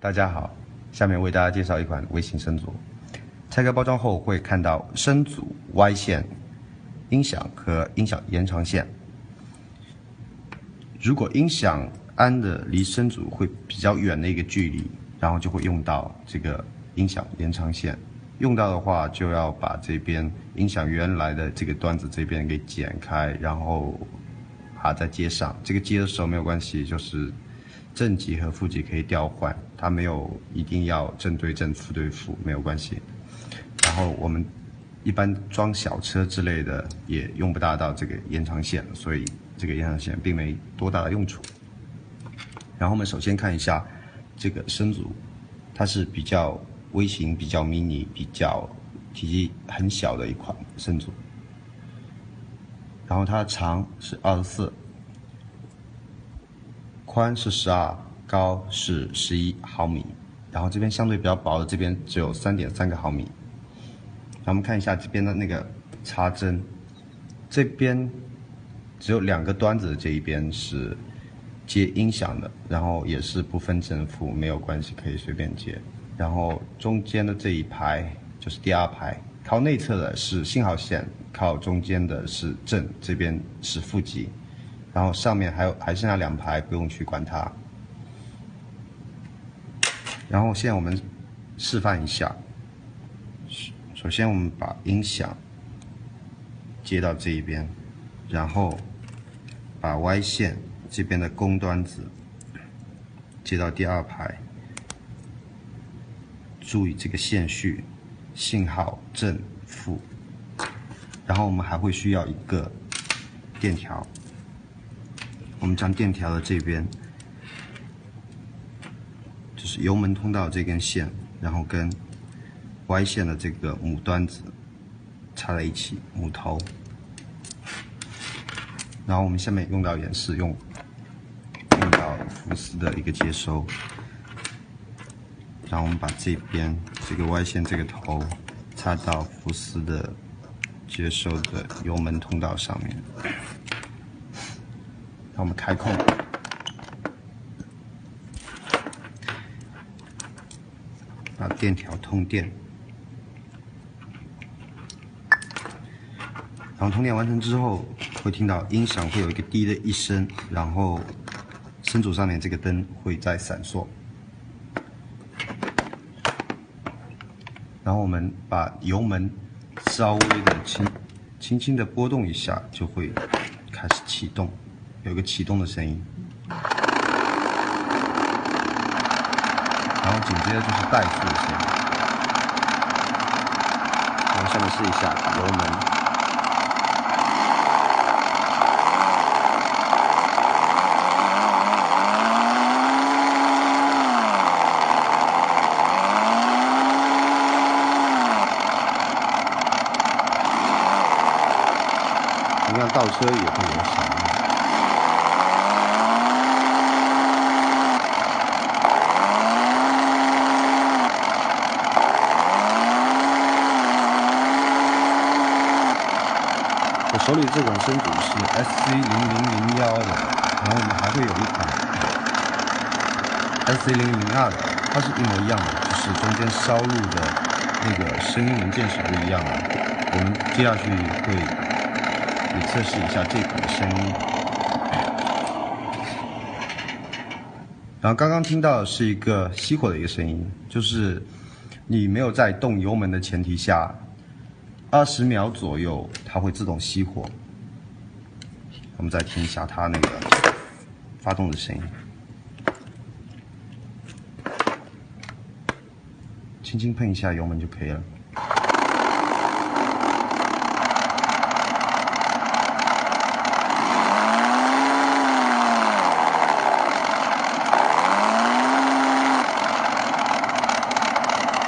大家好，下面为大家介绍一款微型声组。拆开包装后会看到声组、Y 线、音响和音响延长线。如果音响安的离声组会比较远的一个距离，然后就会用到这个音响延长线。用到的话，就要把这边音响原来的这个端子这边给剪开，然后把它再接上。这个接的时候没有关系，就是正极和负极可以调换，它没有一定要正对正、负对负，没有关系。然后我们一般装小车之类的也用不大到这个延长线，所以这个延长线并没多大的用处。然后我们首先看一下这个声组，它是比较微型、比较迷你、比较体积很小的一款声组。然后它长是24，宽是12，高是11毫米。然后这边相对比较薄的，这边只有3.3个毫米。然后我们看一下这边的那个插针，这边只有2个端子，这一边是接音响的，然后也是不分正负，没有关系，可以随便接。然后中间的这一排就是第2排，靠内侧的是信号线，靠中间的是正，这边是负极。然后上面还剩下2排，不用去管它。然后现在我们示范一下。首先我们把音响接到这一边，然后把 Y 线这边的公端子接到第2排。注意这个线序，信号正负。然后我们还会需要一个电条，我们将电条的这边就是油门通道这根线，然后跟 Y 线的这个母端子插在一起，母头。然后我们下面用到演示，用到福斯的一个接收。然后我们把这边这个 Y 线这个头插到福斯的接收的油门通道上面。然后我们开控，把电条通电。然后通电完成之后，会听到音响会有一个滴的一声，然后声组上面这个灯会在闪烁。然后我们把油门稍微的轻轻的拨动一下，就会开始启动，有一个启动的声音。然后紧接着就是怠速的声音。然后下面试一下油门。同样倒车也会有响应。我手里这款声组是 SC0001的，然后我们还会有一款 SC0002的，它是一模一样的，只是中间烧入的那个声音零件是不一样的。我们接下去会也测试一下这款的声音。然后刚刚听到的是一个熄火的一个声音，就是你没有在动油门的前提下，20秒左右它会自动熄火。我们再听一下它那个发动的声音，轻轻碰一下油门就可以了。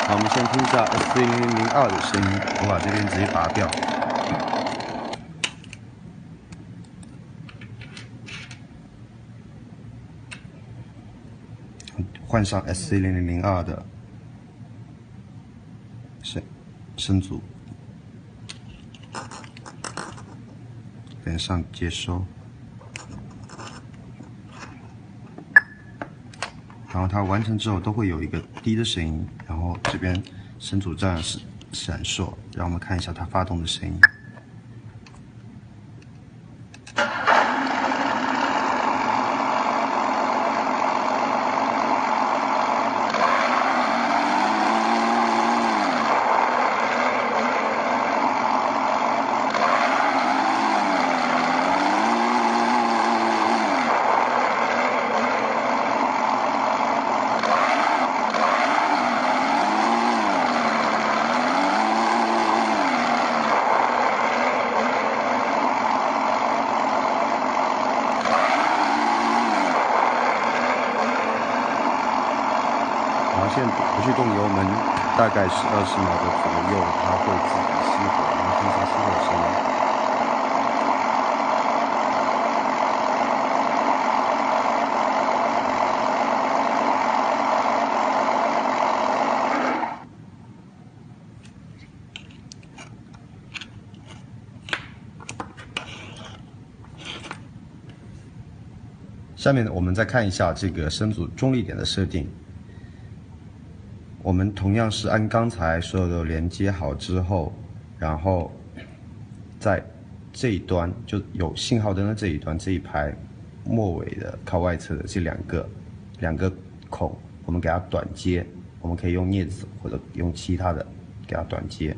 好，我们先听一下 SC0002的声音，我把这边直接拔掉。换上 SC0002的声组，连上接收。然后它完成之后都会有一个滴的声音，然后这边声阻这样是闪烁，让我们看一下它发动的声音。现在不去动油门，大概是20秒的左右，它会自己熄火，然后听一下熄火的声音。下面我们再看一下这个声阻中立点的设定。我们同样是按刚才所有的连接好之后，然后在这一端就有信号灯的这一端这一排末尾的靠外侧的这两个孔，我们给它短接，我们可以用镊子或者用其他的给它短接，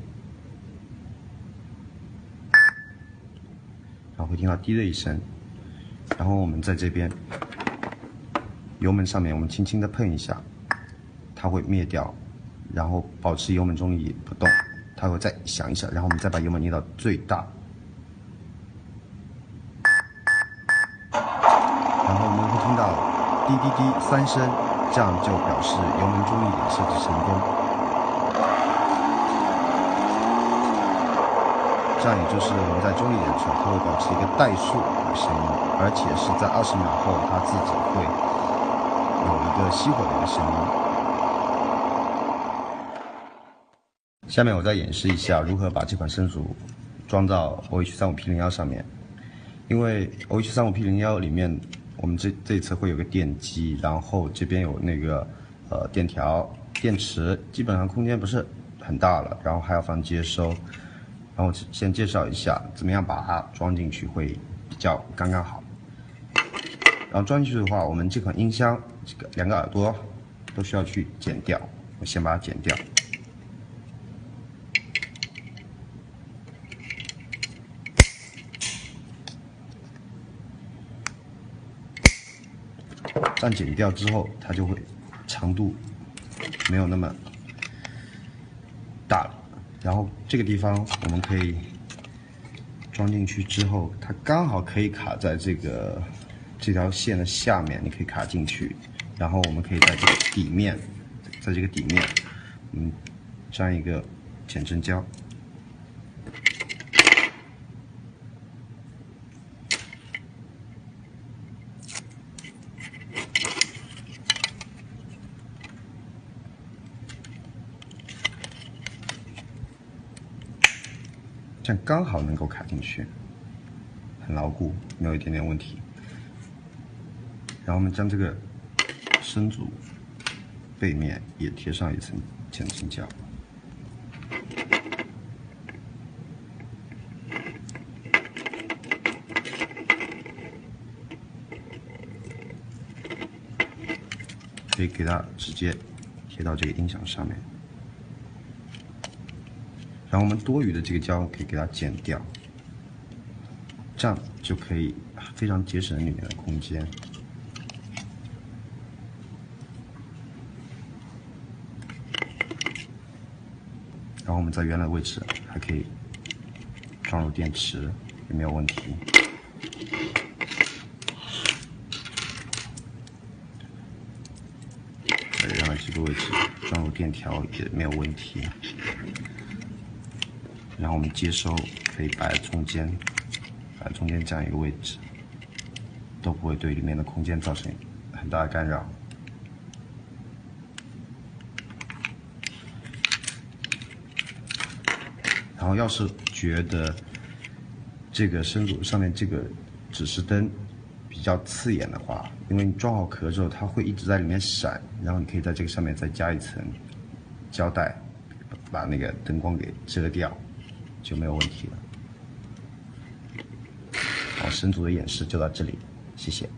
然后会听到滴的一声，然后我们在这边油门上面我们轻轻的碰一下，它会灭掉，然后保持油门中立不动，它会再响一下，然后我们再把油门捏到最大，然后我们会听到滴滴滴3声，这样就表示油门中立点设置成功。这样也就是我们在中立点的时候，它会保持一个怠速的声音，而且是在20秒后，它自己会有一个熄火的一个声音。下面我再演示一下如何把这款声阻装到 OH35P01 上面。因为 OH35P01 里面，我们这一侧会有个电机，然后这边有那个电条、电池，基本上空间不是很大了，然后还要放接收。然后先介绍一下怎么样把它装进去会比较刚刚好。然后装进去的话，我们这款音箱这个2个耳朵都需要去剪掉，我先把它剪掉。这样剪掉之后，它就会长度没有那么大了。然后这个地方我们可以装进去之后，它刚好可以卡在这条线的下面，你可以卡进去。然后我们可以在这个底面，粘一个减震胶。这样刚好能够卡进去，很牢固，没有一点点问题。然后我们将这个声阻背面也贴上一层减震胶。可以给它直接贴到这个音响上面。然后我们多余的这个胶可以给它剪掉，这样就可以非常节省里面的空间。然后我们在原来的位置还可以装入电池，也没有问题。在原来这个位置装入电条也没有问题。然后我们接收可以摆在中间，这样一个位置，都不会对里面的空间造成很大的干扰。然后要是觉得这个声阻上面这个指示灯比较刺眼的话，因为你装好壳之后，它会一直在里面闪，然后你可以在这个上面再加一层胶带，把那个灯光给遮掉，就没有问题了。好，神组的演示就到这里，谢谢。